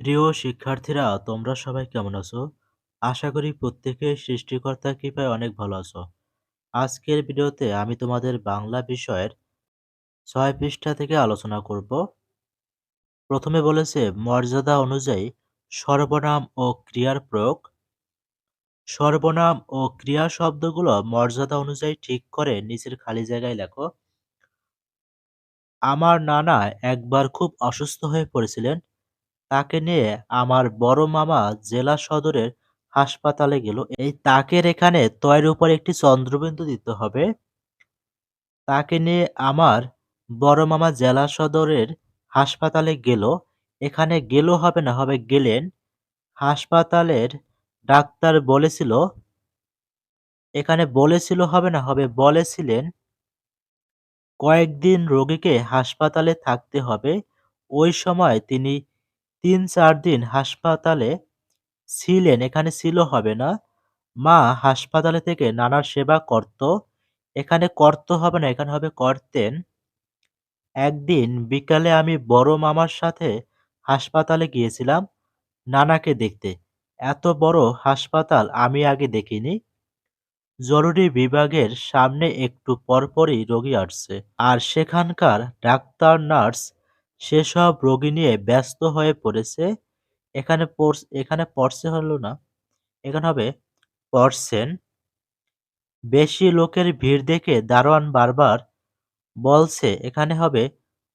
প্রিয় শিক্ষার্থীরা, তোমরা সবাই কেমন আছো? আশা করি প্রত্যেকে সৃষ্টিকর্তার কৃপায় অনেক ভালো আছো। আজকের ভিডিওতে আমি তোমাদের বাংলা বিষয়ের ৬ পৃষ্ঠা থেকে আলোচনা করব। প্রথমে বলেছে মর্যাদা অনুযায়ী সর্বনাম ও ক্রিয়ার প্রয়োগ। সর্বনাম ও ক্রিয়া শব্দগুলো মর্যাদা অনুযায়ী ঠিক করে নিচের খালি জায়গায় লেখো। আমার নানা একবার খুব অসুস্থ হয়ে পড়েছিলেন। তাকে নিয়ে আমার বড় মামা জেলা সদরের হাসপাতালে গেল। এই তাকের এখানে তয়ের উপর একটি চন্দ্রবিন্দু দিতে হবে। তাকে নিয়ে আমার বড় মামা জেলা সদরের হাসপাতালে গেল। এখানে গেল হবে না, হবে গেলেন। হাসপাতালের ডাক্তার বলেছিল, এখানে বলেছিল হবে না, হবে বলেছিলেন। কয়েকদিন রোগীকে হাসপাতালে থাকতে হবে। ওই সময় তিনি ৩-৪ দিন হাসপাতালে ছিলেন, এখানে ছিল হবে না। মা হাসপাতালে থেকে নানার সেবা করত। এখানে করত হবে না, এখানে হবে করতেন। একদিন বিকালে আমি বড় মামার সাথে হাসপাতালে গিয়েছিলাম নানাকে দেখতে। এত বড় হাসপাতাল আমি আগে দেখিনি। জরুরি বিভাগের সামনে একটু পরপরই রোগী আসছে, আর সেখানকার ডাক্তার নার্স সেসব রোগী নিয়ে ব্যস্ত হয়ে পড়েছে। এখানে পড়ছে হলো না, এখানে হবে পড়ছেন। বেশি লোকের ভিড় দেখে দারোয়ান বারবার বলছে, এখানে হবে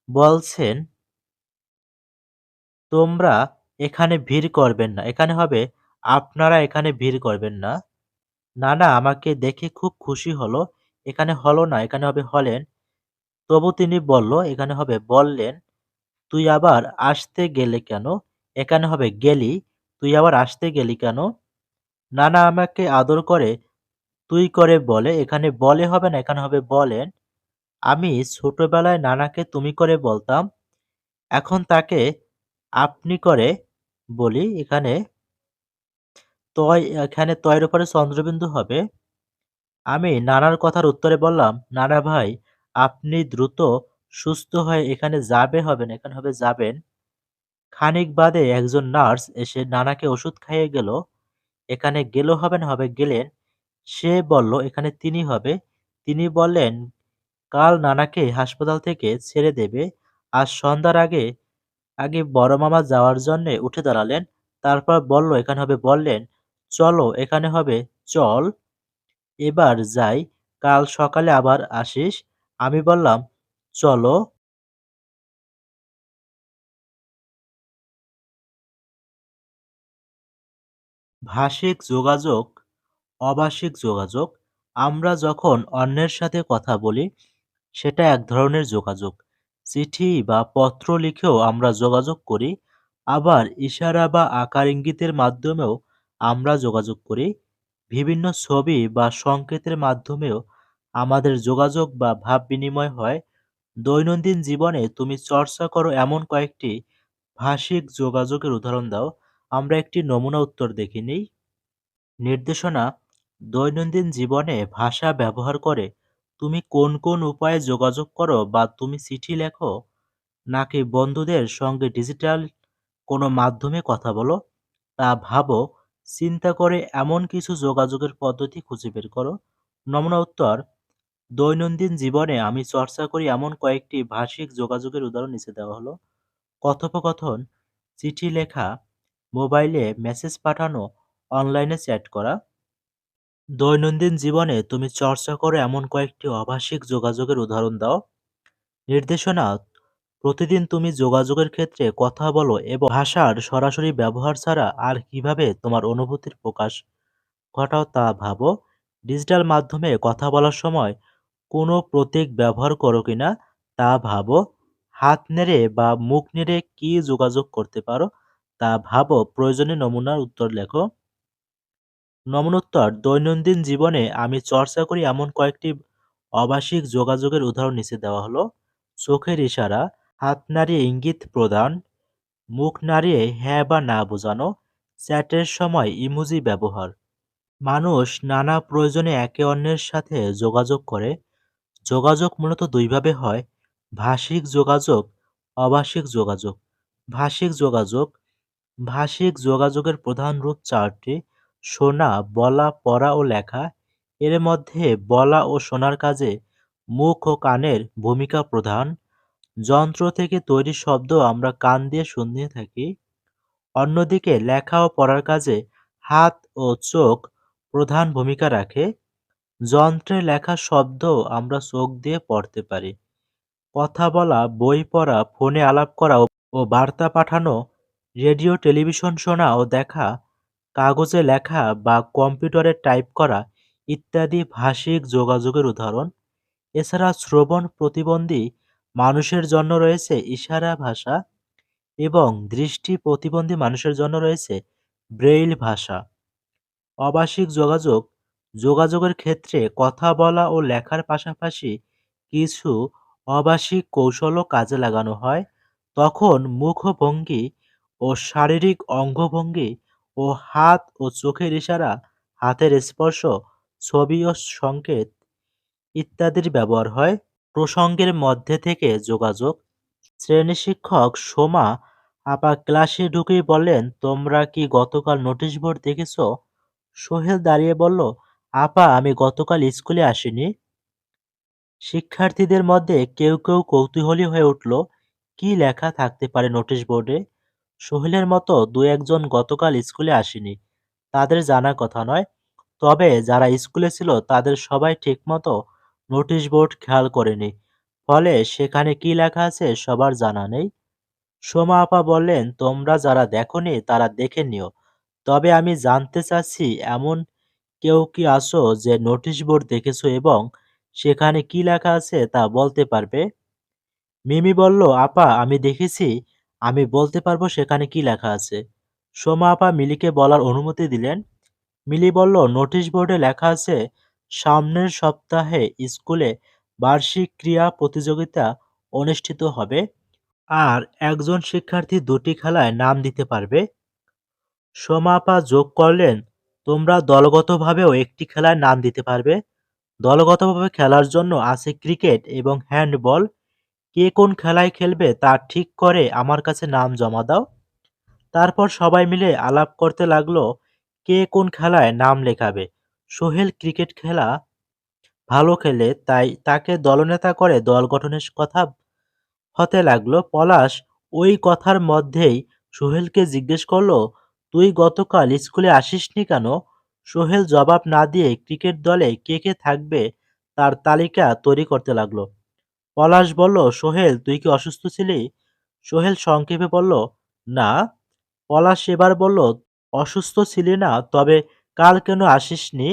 বলছেন, তোমরা এখানে ভিড় করবেন না, এখানে হবে আপনারা এখানে ভিড় করবেন না। নানা আমাকে দেখে খুব খুশি হলো, এখানে হলো না, এখানে হবে হলেন। তবু তিনি বলল, এখানে হবে বললেন, তুই আবার আসতে গেলে কেন? এখানে হবে গেলি, তুই আবার আসতে গেলি কেন? নানা আমাকে আদর করে তুই করে বলে, এখানে বলে হবে না, এখানে হবে বলেন। আমি ছোটবেলায় নানাকে তুমি করে বলতাম, এখন তাকে আপনি করে বলি। এখানে তয়ের উপরে চন্দ্রবিন্দু হবে। আমি নানার কথার উত্তরে বললাম, নানা ভাই, আপনি দ্রুত সুস্থ হয়ে এখানে যাবে হবে না, এখানে হবে যাবেন। খানিক বাদে একজন নার্স এসে নানাকে ওষুধ খাইয়ে গেল। এখানে গেল হবে না, হবে গেলেন। সে বলল, এখানে তিনি হবে। তিনি বললেন, কাল নানাকে হাসপাতাল থেকে ছেড়ে দেবে। আজ সন্ধ্যার আগে আগে বড় মামা যাওয়ার জন্যে উঠে দাঁড়ালেন। তারপর বলল, এখানে হবে বললেন, চলো, এখানে হবে চল, এবার যাই, কাল সকালে আবার আসিস। আমি বললাম, চলো। ভাষিক যোগাযোগ, অভাষিক যোগাযোগ। আমরা যখন অন্যের সাথে কথা বলি সেটা এক ধরনের যোগাযোগ। চিঠি বা পত্র লিখেও আমরা যোগাযোগ করি। আবার ইশারা বা আকার ইঙ্গিতের মাধ্যমেও আমরা যোগাযোগ করি। বিভিন্ন ছবি বা সংকেতের মাধ্যমেও আমাদের যোগাযোগ বা ভাব বিনিময় হয়। দৈনন্দিন জীবনে তুমি চর্চা করো এমন কয়েকটি ভাষিক যোগাযোগের উদাহরণ দাও। আমরা একটি নমুনা উত্তর দেখে নিই। নির্দেশনা, দৈনন্দিন জীবনে ভাষা ব্যবহার করে তুমি কোন কোন উপায়ে যোগাযোগ করো, বা তুমি চিঠি লেখো নাকি বন্ধুদের সঙ্গে ডিজিটাল কোনো মাধ্যমে কথা বলো, তা ভাবো। চিন্তা করে এমন কিছু যোগাযোগের পদ্ধতি খুঁজে বের করো। নমুনা উত্তর, দৈনন্দিন জীবনে আমি চর্চা করি এমন কয়েকটি ভাষিক যোগাযোগের উদাহরণ নিচে দেওয়া হলো। কথোপকথন, চিঠি লেখা, মোবাইলে মেসেজ পাঠানো, অনলাইনে চ্যাট করা। দৈনন্দিন জীবনে তুমি চর্চা করো এমন কয়েকটি অভাষিক যোগাযোগের উদাহরণ দাও। নির্দেশনা, প্রতিদিন তুমি যোগাযোগের ক্ষেত্রে কথা বলো এবং ভাষার সরাসরি ব্যবহার ছাড়া আর কিভাবে তোমার অনুভূতির প্রকাশ ঘটাও তা ভাবো। ডিজিটাল মাধ্যমে কথা বলার সময় কোনো প্রতীক ব্যবহার করো কিনা তা ভাবো। হাত নেড়ে বা মুখ নেড়ে কি যোগাযোগ করতে পারো তা ভাবো। প্রয়োজনে নমুনার উত্তর লেখো। নমনোত্তর, দৈনন্দিন জীবনে আমি চর্চা করি এমন কয়েকটি অভাষিক যোগাযোগের উদাহরণ নিচে দেওয়া হলো। চোখের ইশারা, হাত নাড়িয়ে ইঙ্গিত প্রদান, মুখ নাড়িয়ে হ্যাঁ বা না বোঝানো, চ্যাটের সময় ইমোজি ব্যবহার। মানুষ নানা প্রয়োজনে একে অন্যের সাথে যোগাযোগ করে। যোগাযোগ মূলত দুইভাবে হয়, ভাষিক যোগাযোগ, অভাষিক যোগাযোগ। ভাষিক যোগাযোগ, ভাষিক যোগাযোগের প্রধান রূপ চারটি: শোনা, বলা, পড়া ও লেখা। এর মধ্যে বলা ও শোনার কাজে মুখ ও কানের ভূমিকা প্রধান। যন্ত্র থেকে তৈরি শব্দ আমরা কান দিয়ে শুনে থাকি। অন্যদিকে লেখা ও পড়ার কাজে হাত ও চোখ প্রধান ভূমিকা রাখে। যন্ত্রে লেখা শব্দ আমরা চোখ দিয়ে পড়তে পারি। কথা বলা, বই পড়া, ফোনে আলাপ করা ও বার্তা পাঠানো, রেডিও টেলিভিশন শোনা ও দেখা, কাগজে লেখা বা কম্পিউটারে টাইপ করা ইত্যাদি ভাষিক যোগাযোগের উদাহরণ। এছাড়া শ্রবণ প্রতিবন্ধী মানুষের জন্য রয়েছে ইশারা ভাষা এবং দৃষ্টি প্রতিবন্ধী মানুষের জন্য রয়েছে ব্রেইল ভাষা। অভাষিক যোগাযোগ যোগাযোগের ক্ষেত্রে কথা বলা ও লেখার পাশাপাশি কিছু অভাষিক কৌশলও কাজে লাগানো হয়। তখন মুখভঙ্গি ও শারীরিক অঙ্গভঙ্গি ও হাত ও চোখের ইশারা, হাতের স্পর্শ, ছবি ও সংকেত ইত্যাদির ব্যবহার হয়। প্রসঙ্গের মধ্যে থেকে যোগাযোগ। শ্রেণী শিক্ষক সোমা আপা ক্লাসে ঢুকেই বললেন, তোমরা কি গতকাল নোটিশ বোর্ড দেখেছ? সোহেল দাঁড়িয়ে বলল, আপা আমি গতকাল স্কুলে আসিনি। শিক্ষার্থীদের মধ্যে কেউ কেউ কৌতূহলী হয়ে উঠল, কি লেখা থাকতে পারে নোটিশ বোর্ডে। সোহেলের মতো দু একজন গতকাল স্কুলে আসেনি, তাদের জানার কথা নয়। তবে যারা স্কুলে ছিল তাদের সবাই ঠিকমতো নোটিশ বোর্ড খেয়াল করেনি, ফলে সেখানে কি লেখা আছে সবার জানা নেই। সোমা আপা বললেন, তোমরা যারা দেখোনি তারা দেখে নিও। তবে আমি জানতে চাচ্ছি, এমন কেউ কি আছো যে নোটিশ বোর্ড দেখেছো এবং সেখানে কি লেখা আছে তা বলতে পারবে? মিমি বলল, আপা আমি দেখেছি, আমি বলতে পারবো সেখানে কি লেখা আছে। সোমা আপা মিলিকে বলার অনুমতি দিলেন। মিলি বলল, নোটিশ বোর্ডে লেখা আছে সামনের সপ্তাহে স্কুলে বার্ষিক ক্রীড়া প্রতিযোগিতা অনুষ্ঠিত হবে, আর একজন শিক্ষার্থী দুটি খেলায় নাম দিতে পারবে। সোমা আপা যোগ করলেন, তোমরা দলগতভাবেও একটি খেলায় নাম দিতে পারবে। দলগতভাবে খেলার জন্য আছে ক্রিকেট এবং হ্যান্ডবল। কে কোন খেলায় খেলবে তা ঠিক করে আমার কাছে নাম জমা দাও। তারপর সবাই মিলে আলাপ করতে লাগলো কে কোন খেলায় নাম লেখাবে। সোহেল ক্রিকেট খেলা ভালো খেলে, তাই তাকে দলনেতা করে দল গঠনের কথা হতে লাগলো। পলাশ ওই কথার মধ্যেই সোহেলকে জিজ্ঞেস করলো, তুই গতকাল স্কুলে আসিসনি কেন? সোহেল জবাব না দিয়ে ক্রিকেট দলে কে কে থাকবে তার তালিকা তৈরি করতে লাগলো। পলাশ বলল, সোহেল তুই কি অসুস্থ ছিলি? সোহেল সংক্ষেপে বলল, না। পলাশ এবার বলল, অসুস্থ ছিলি না, তবে কাল কেন আসিসনি?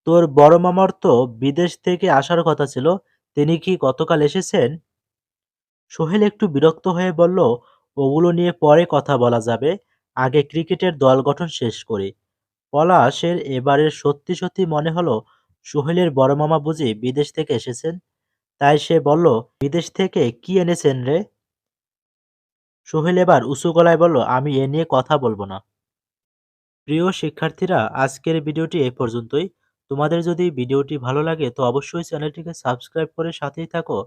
তোর বড় মামার তো বিদেশ থেকে আসার কথা ছিল, তিনি কি গতকাল এসেছেন? সোহেল একটু বিরক্ত হয়ে বলল, ওগুলো নিয়ে পরে কথা বলা যাবে, আগে ক্রিকেটের দল গঠন শেষ করি। পলাশের এবারের সত্যি সত্যি মনে হলো সোহেলের বড় মামা বুঝি বিদেশ থেকে এসেছেন। তাই সে বলল, বিদেশ থেকে কি এনেছেন রে? সোহেল এবার উঁচু গলায় বলল, আমি এ নিয়ে কথা বলবো না। প্রিয় শিক্ষার্থীরা, আজকের ভিডিওটি এই পর্যন্তই। তোমাদের যদি ভিডিওটি ভালো লাগে তো অবশ্যই চ্যানেলটিকে সাবস্ক্রাইব করে সাথেই থাকো,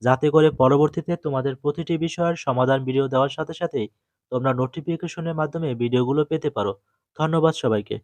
যাতে করে পরবর্তীতে তোমাদের প্রতিটি বিষয়ের সমাধান ভিডিও দেওয়ার সাথে সাথেই তোমরা নোটিফিকেশনের মাধ্যমে ভিডিওগুলো পেতে পারো। ধন্যবাদ সবাইকে।